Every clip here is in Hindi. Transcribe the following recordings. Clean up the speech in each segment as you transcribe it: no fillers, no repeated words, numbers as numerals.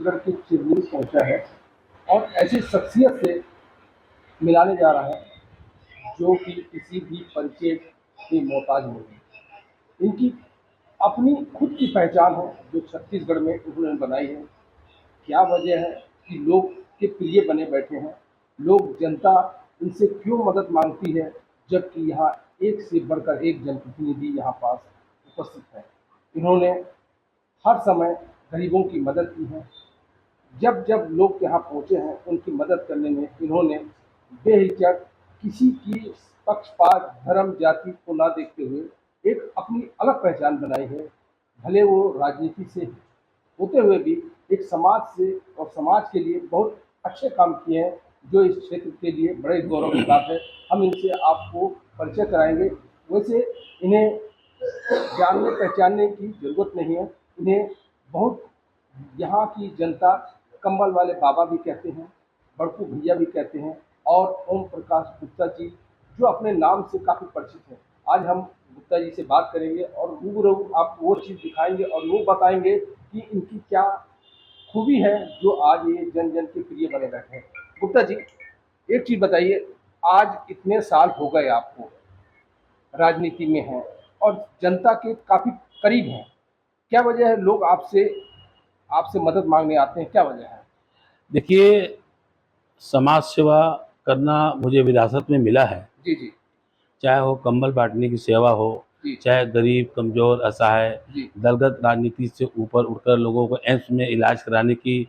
छत्तीसगढ़ के चिरमिरी पहुंचा है और ऐसी शख्सियत से मिलाने जा रहा है जो कि किसी भी परिचय के मोहताज नहीं है। इनकी अपनी खुद की पहचान है जो छत्तीसगढ़ में उन्होंने बनाई है। क्या वजह है कि लोग के प्रिय बने बैठे हैं? लोग जनता इनसे क्यों मदद मांगती है जबकि यहाँ एक से बढ़कर एक जनप्रतिनिधि यहाँ पास उपस्थित है? इन्होंने हर समय गरीबों की मदद की है। जब जब लोग यहाँ पहुँचे हैं उनकी मदद करने में इन्होंने बेहिचक किसी की पक्षपात धर्म जाति को ना देखते हुए एक अपनी अलग पहचान बनाई है। भले वो राजनीति से होते हुए भी एक समाज से और समाज के लिए बहुत अच्छे काम किए हैं जो इस क्षेत्र के लिए बड़े गौरव की बात है। हम इनसे आपको परिचय कराएंगे। वैसे इन्हें जानने पहचानने की ज़रूरत नहीं है। इन्हें बहुत यहाँ की जनता कंबल वाले बाबा भी कहते हैं, बड़कू भैया भी कहते हैं और ओम प्रकाश गुप्ता जी जो अपने नाम से काफ़ी परिचित हैं। आज हम गुप्ता जी से बात करेंगे और रूबरू आपको वो चीज़ दिखाएंगे और वो बताएंगे कि इनकी क्या खूबी है जो आज ये जन जन के प्रिय बने बैठे हैं। गुप्ता जी, एक चीज़ बताइए, आज इतने साल हो गए आपको राजनीति में हैं और जनता के काफ़ी करीब हैं। क्या वजह है लोग आपसे आपसे मदद मांगने आते हैं, क्या वजह है? देखिए, समाज सेवा करना मुझे विरासत में मिला है। जी जी चाहे वो कंबल बांटने की सेवा हो, जी चाहे गरीब कमज़ोर असहाय जी दलगत राजनीति से ऊपर उठकर लोगों को एम्स में इलाज कराने की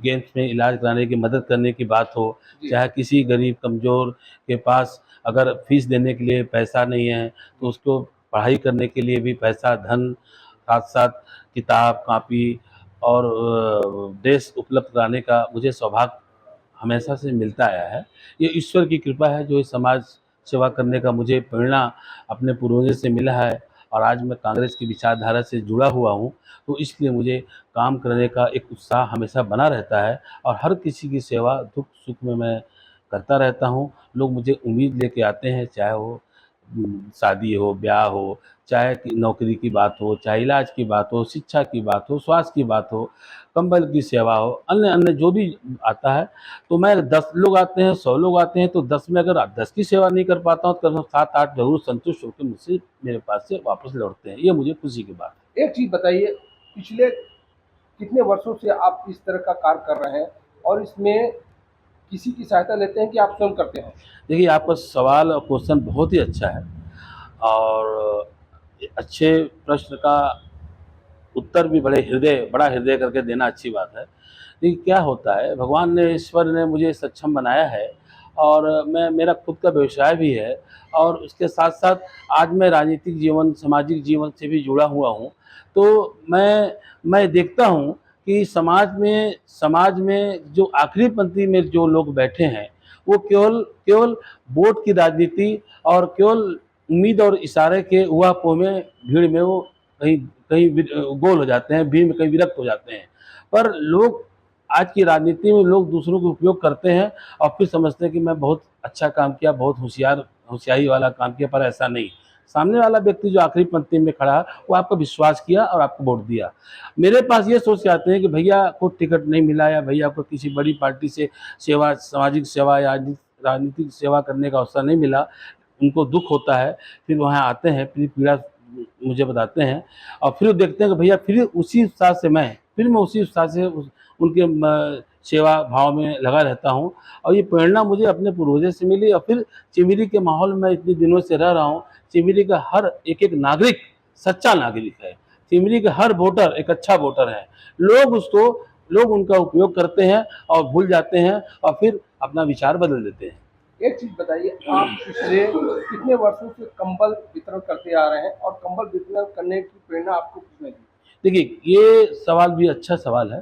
एम्स में इलाज कराने की मदद करने की बात हो, जी चाहे किसी गरीब कमज़ोर के पास अगर फीस देने के लिए पैसा नहीं है तो उसको पढ़ाई करने के लिए भी पैसा धन साथ साथ किताब कापी और ड्रेस उपलब्ध कराने का मुझे सौभाग्य हमेशा से मिलता आया है। ये ईश्वर की कृपा है जो इस समाज सेवा करने का मुझे प्रेरणा अपने पूर्वजों से मिला है और आज मैं कांग्रेस की विचारधारा से जुड़ा हुआ हूँ, तो इसलिए मुझे काम करने का एक उत्साह हमेशा बना रहता है और हर किसी की सेवा दुख सुख में मैं करता रहता हूँ। लोग मुझे उम्मीद लेके आते हैं, चाहे वो शादी हो, ब्याह हो, चाहे कि नौकरी की बात हो, चाहे इलाज की बात हो, शिक्षा की बात हो, स्वास्थ्य की बात हो, कंबल की सेवा हो, अन्य अन्य जो भी आता है, तो मैं 10 लोग आते हैं, 100 लोग आते हैं, तो 10 में अगर 10 की सेवा नहीं कर पाता हूँ तो कम से कम 7-8 ज़रूर संतुष्ट होकर मुझसे मेरे पास से वापस लौटते हैं। ये मुझे खुशी की बात है। एक चीज़ बताइए, पिछले कितने वर्षों से आप इस तरह का कार्य कर रहे हैं और इसमें किसी की सहायता लेते हैं कि आप स्वयं करते हैं? देखिए, आपका सवाल और क्वेश्चन बहुत ही अच्छा है और अच्छे प्रश्न का उत्तर भी बड़ा हृदय करके देना अच्छी बात है। देखिए, क्या होता है, भगवान ने ईश्वर ने मुझे सक्षम बनाया है और मेरा खुद का व्यवसाय भी है और उसके साथ-साथ आज मैं राजनीतिक जीवन, सामाजिक जीवन से भी जुड़ा हुआ हूँ। तो मैं देखता हूँ कि समाज में जो आखिरी पंक्ति में जो लोग बैठे हैं, वो केवल केवल वोट की राजनीति और केवल उम्मीद और इशारे के ऊहा-पोह में भीड़ में वो कहीं कहीं गोल हो जाते हैं, भीड़ में कहीं विरक्त हो जाते हैं। पर लोग आज की राजनीति में लोग दूसरों का उपयोग करते हैं और फिर समझते हैं कि मैं बहुत अच्छा काम किया, बहुत होशियारी वाला काम किया, पर ऐसा नहीं। सामने वाला व्यक्ति जो आखिरी पंक्ति में खड़ा है, वो आपका विश्वास किया और आपको वोट दिया। मेरे पास ये सोच के आते हैं कि भैया को टिकट नहीं मिला या भैया को किसी बड़ी पार्टी से सामाजिक सेवा या राजनीतिक सेवा करने का अवसर नहीं मिला, उनको दुःख होता है। फिर वहाँ आते हैं, अपनी पीड़ा मुझे बताते हैं और फिर वो देखते हैं कि भैया फिर मैं उसी उत्साह से उनके सेवा भाव में लगा रहता हूँ और ये प्रेरणा मुझे अपने पूर्वजों से मिली और फिर चिमिरी के माहौल में इतने दिनों से रह रहा हूँ। चिमिरी का हर एक नागरिक सच्चा नागरिक है। चिमिरी का हर वोटर एक अच्छा वोटर है। लोग उनका उपयोग करते हैं और भूल जाते हैं और फिर अपना विचार बदल देते हैं। एक चीज़ बताइए, आप पिछले कितने वर्षों से कंबल वितरण करते आ रहे हैं और कंबल वितरण करने की प्रेरणा आपको किसने दी? देखिए, ये सवाल भी अच्छा सवाल है।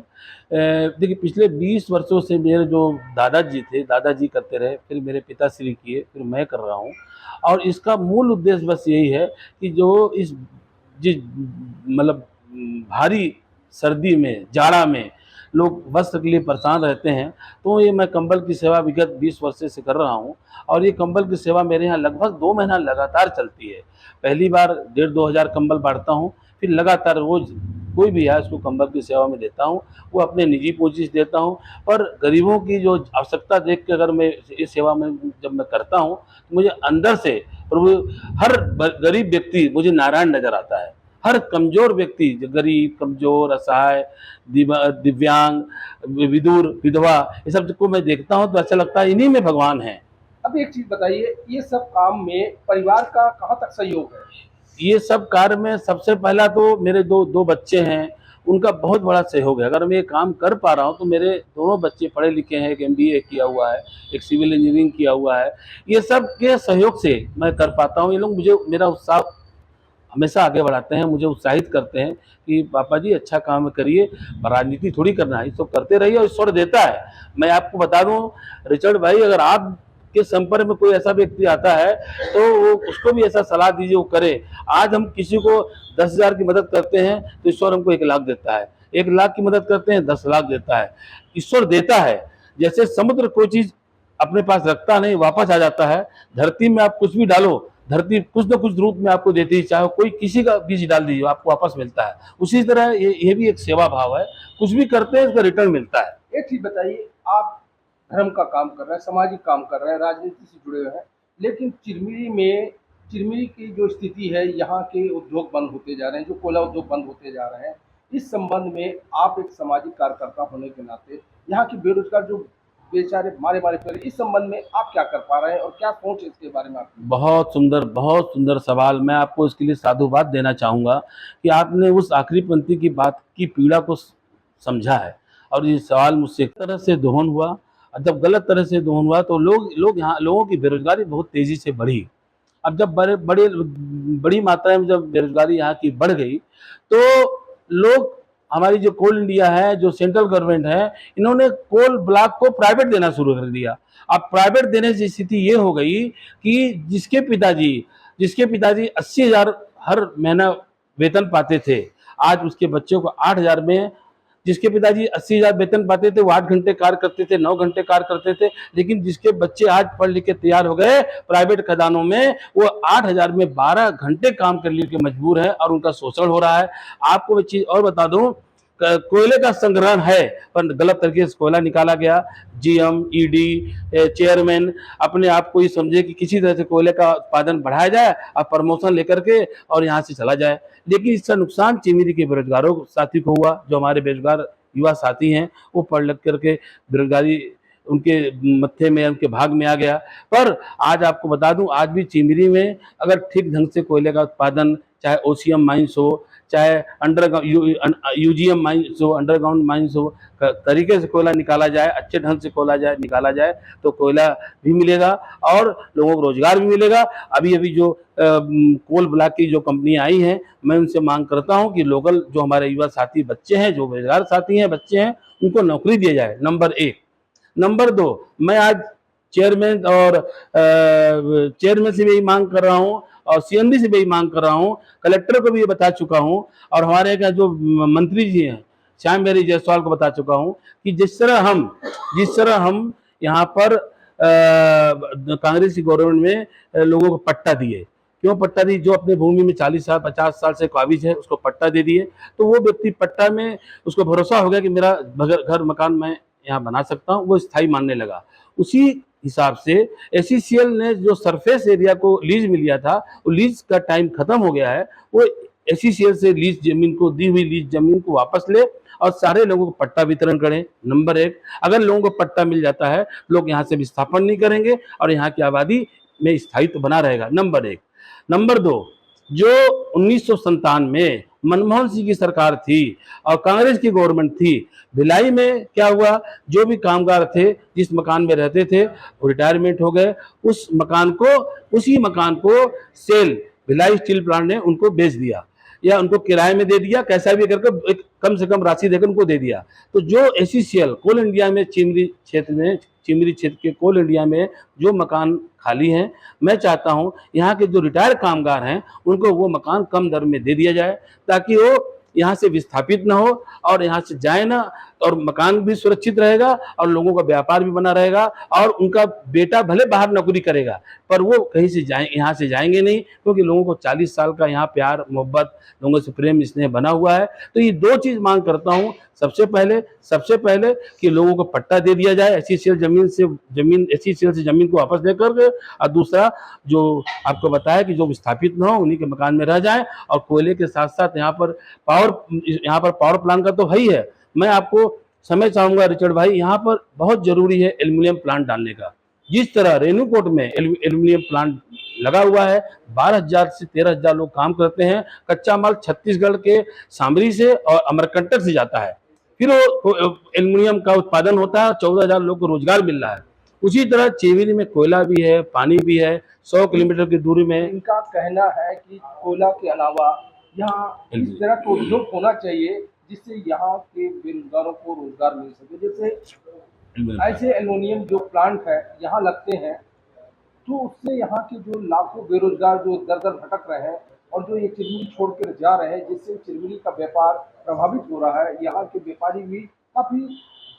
देखिए, पिछले 20 वर्षों से मेरे जो दादाजी थे, दादाजी करते रहे, फिर मेरे पिताश्री किए, फिर मैं कर रहा हूँ और इसका मूल उद्देश्य बस यही है कि जो जिस मतलब भारी सर्दी में, जाड़ा में लोग वस्त्र के लिए परेशान रहते हैं, तो ये मैं कंबल की सेवा विगत 20 वर्ष से कर रहा हूँ और ये कंबल की सेवा मेरे यहाँ लगभग 2 महीना लगातार चलती है। पहली बार 1500-2000 कंबल बाँटता हूँ, फिर लगातार रोज़ कोई भी है उसको कंबल की सेवा में देता हूँ, वो अपने निजी पूँजी से देता हूँ। पर गरीबों की जो आवश्यकता देख के अगर मैं इस सेवा में जब मैं करता हूँ, तो मुझे अंदर से प्रभु हर गरीब व्यक्ति मुझे नारायण नज़र आता है। हर कमज़ोर व्यक्ति जो गरीब, कमज़ोर, असहाय, दिव्यांग, विधुर, विधवा, ये सब को मैं देखता हूँ तो ऐसा लगता है इन्हीं में भगवान है। अब एक चीज बताइए, ये सब काम में परिवार का कहाँ तक सहयोग है? ये सब कार्य में सबसे पहला तो मेरे दो बच्चे हैं, उनका बहुत बड़ा सहयोग है। अगर मैं ये काम कर पा रहा हूँ तो मेरे दोनों बच्चे पढ़े लिखे हैं, एक MBA किया हुआ है, एक सिविल इंजीनियरिंग किया हुआ है। ये सब के सहयोग से मैं कर पाता हूँ। ये लोग मुझे मेरा उत्साह हमेशा आगे बढ़ाते हैं, मुझे उत्साहित करते हैं कि पापा जी अच्छा काम करिए, राजनीति थोड़ी करना है, इसको करते रहिए और ईश्वर देता है। मैं आपको बता दूं रिचर्ड भाई, अगर आपके संपर्क में कोई ऐसा व्यक्ति आता है तो वो उसको भी ऐसा सलाह दीजिए वो करे। आज हम किसी को 10,000 की मदद करते हैं तो ईश्वर हमको 1,00,000 देता है, 1,00,000 की मदद करते हैं 10,00,000 देता है। ईश्वर देता है। जैसे समुद्र कोई चीज अपने पास रखता नहीं, वापस आ जाता है। धरती में आप कुछ भी डालो, धरती कुछ न कुछ रूप में आपको देती है, चाहे कोई किसी का बीज डाल दीजिए आपको वापस मिलता है। उसी तरह ये भी एक सेवा भाव है, कुछ भी करते हैं उसका रिटर्न मिलता है। एक चीज बताइए, आप धर्म का काम कर रहे हैं, सामाजिक काम कर रहे हैं, राजनीति से जुड़े हुए हैं, लेकिन चिरमिरी की जो स्थिति है, यहाँ के उद्योग बंद होते जा रहे हैं, जो कोयला उद्योग बंद होते जा रहे हैं, इस संबंध में आप एक सामाजिक कार्यकर्ता होने के नाते यहाँ के बेरोजगार जो बेचारे मारे मारे फिर इस संबंध में आप क्या कर पा रहे हैं और क्या सोच है इसके बारे में आपकी? बहुत सुंदर सवाल। मैं आपको इसके लिए साधुवाद देना चाहूँगा कि आपने उस आखिरी पंक्ति की बात की पीड़ा को समझा है और ये सवाल मुझसे एक तरह से दोहन हुआ, और जब गलत तरह से दोहन हुआ तो लोग यहाँ लोगों की बेरोजगारी बहुत तेज़ी से बढ़ी। अब जब बड़ी मात्रा में जब बेरोजगारी यहाँ की बढ़ गई तो लोग, हमारी जो कोल इंडिया है, जो सेंट्रल गवर्नमेंट है, इन्होंने कोल ब्लॉक को प्राइवेट देना शुरू कर दिया। अब प्राइवेट देने से स्थिति ये हो गई कि जिसके पिताजी 80,000 हर महीना वेतन पाते थे, आज उसके बच्चों को 8,000 में, जिसके पिताजी 80,000 वेतन पाते थे वो 8 घंटे कार्य करते थे, 9 घंटे कार्य करते थे, लेकिन जिसके बच्चे आज पढ़ लिख के तैयार हो गए प्राइवेट खदानों में, वो 8,000 में 12 घंटे काम करने के मजबूर है और उनका शोषण हो रहा है। आपको एक चीज और बता दूं, कोयले का संग्रहण है पर गलत तरीके से कोयला निकाला गया। GM, ED, चेयरमैन अपने आप को ये समझे कि किसी तरह से कोयले का उत्पादन बढ़ाया जाए और प्रमोशन लेकर के और यहाँ से चला जाए, लेकिन इसका नुकसान चिमिरी के बेरोजगारों साथी को हुआ। जो हमारे बेरोजगार युवा साथी हैं वो पढ़ लिख करके बेरोजगारी उनके मत्थे में, उनके भाग में आ गया। पर आज आपको बता दूं, आज भी चिमिरी में अगर ठीक ढंग से कोयले का उत्पादन, चाहे OCM माइंस हो, चाहे UGM माइंस हो, अंडरग्राउंड माइंस हो, तरीके से कोयला निकाला जाए, अच्छे ढंग से निकाला जाए तो कोयला भी मिलेगा और लोगों को रोजगार भी मिलेगा। अभी जो कोल ब्लॉक की जो कंपनी आई हैं, मैं उनसे मांग करता हूं कि लोकल जो हमारे युवा साथी बच्चे हैं, जो बेरोजगार साथी हैं, बच्चे हैं, उनको नौकरी दिया जाए, नंबर 1। नंबर 2, मैं आज चेयरमैन से भी यही मांग कर रहा हूँ और CMD से भी यही मांग कर रहा हूँ, कलेक्टर को भी ये बता चुका हूँ और हमारे यहाँ जो मंत्री जी हैं श्याम बिहारी जायसवाल को बता चुका हूँ कि जिस तरह हम यहाँ पर कांग्रेस की गवर्नमेंट में लोगों को पट्टा दिए, क्यों पट्टा दी, जो अपने भूमि में 40 साल 50 साल से काबिज है उसको पट्टा दे दिए, तो वो व्यक्ति पट्टा में उसको भरोसा हो गया कि मेरा घर मकान मैं यहाँ बना सकता हूँ, वो स्थायी मानने लगा। उसी हिसाब से SCCL ने जो सरफेस एरिया को लीज में लिया था, वो लीज का टाइम खत्म हो गया है। वो SCCL से लीज जमीन को, दी हुई लीज जमीन को वापस ले और सारे लोगों को पट्टा वितरण करें, नंबर 1। अगर लोगों को पट्टा मिल जाता है, लोग यहाँ से विस्थापन नहीं करेंगे और यहाँ की आबादी में स्थायित्व बना रहेगा, नंबर 1। नंबर 2, जो 1997 में मनमोहन सिंह की सरकार थी और कांग्रेस की गवर्नमेंट थी, भिलाई में क्या हुआ, जो भी कामगार थे जिस मकान में रहते थे वो रिटायरमेंट हो गए, उसी मकान को सेल भिलाई स्टील प्लांट ने उनको बेच दिया या उनको किराए में दे दिया, कैसा भी करके एक कम से कम राशि देकर उनको दे दिया। तो जो SCCL कोल इंडिया में चिमरी क्षेत्र के कोल इंडिया में जो मकान खाली हैं, मैं चाहता हूं यहाँ के जो रिटायर कामगार हैं उनको वो मकान कम दर में दे दिया जाए, ताकि वो यहाँ से विस्थापित ना हो और यहाँ से जाए ना, और मकान भी सुरक्षित रहेगा और लोगों का व्यापार भी बना रहेगा, और उनका बेटा भले बाहर नौकरी करेगा पर वो कहीं से जाए यहाँ से जाएंगे नहीं, क्योंकि लोगों को 40 साल का यहाँ प्यार मोहब्बत, लोगों से प्रेम स्नेह बना हुआ है। तो ये 2 चीज़ मांग करता हूँ। सबसे पहले कि लोगों को पट्टा दे दिया जाए, ऐसी सेल से ज़मीन को वापस लेकर के, और दूसरा जो आपको बताया कि जो विस्थापित ना हो उन्हीं के मकान में रह जाएँ, और कोयले के साथ-साथ यहाँ पर पावर प्लांट का तो है ही है। मैं आपको समय चाहूँगा रिचर्ड भाई, यहाँ पर बहुत ज़रूरी है एल्युमिनियम प्लांट डालने का। जिस तरह रेणुकूट में एल्युमिनियम प्लांट लगा हुआ है, 12,000 से 13,000 लोग काम करते हैं। कच्चा माल छत्तीसगढ़ के शामरी से और अमरकंटक से जाता है, फिर वो एल्युमिनियम का उत्पादन होता है, 14,000 लोग को रोजगार मिल रहा है। उसी तरह चेवेरी में कोयला भी है, पानी भी है, 100 किलोमीटर की दूरी में। इनका कहना है कि कोयला के अलावा यहाँ इस तरह का उद्योग होना चाहिए जिससे यहाँ के बेरोजगारों को रोजगार मिल सके। जैसे ऐसे एल्युमिनियम जो प्लांट है यहाँ लगते हैं तो उससे यहाँ के जो लाखों बेरोजगार जो दर दर भटक रहे हैं और जो ये चिरमिरी छोड़ कर जा रहे हैं, जिससे चिरमिरी का व्यापार प्रभावित हो रहा है। यहाँ के व्यापारी भी काफ़ी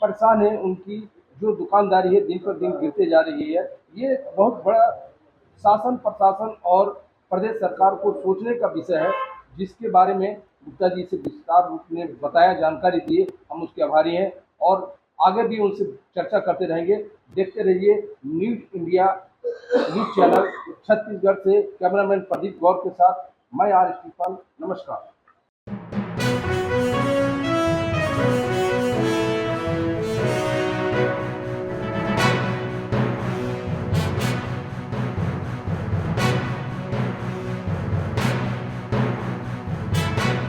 परेशान हैं, उनकी जो दुकानदारी है दिन पर दिन गिरते जा रही है। ये बहुत बड़ा शासन प्रशासन और प्रदेश सरकार को सोचने का विषय है, जिसके बारे में गुप्ता जी से विस्तार रूप में बताया, जानकारी दिए, हम उसके आभारी हैं और आगे भी उनसे चर्चा करते रहेंगे। देखते रहिए news India news channel Chhattisgarh से। कैमरामैन प्रदीप गौर के साथ मैं आर स्टीफन, नमस्कार।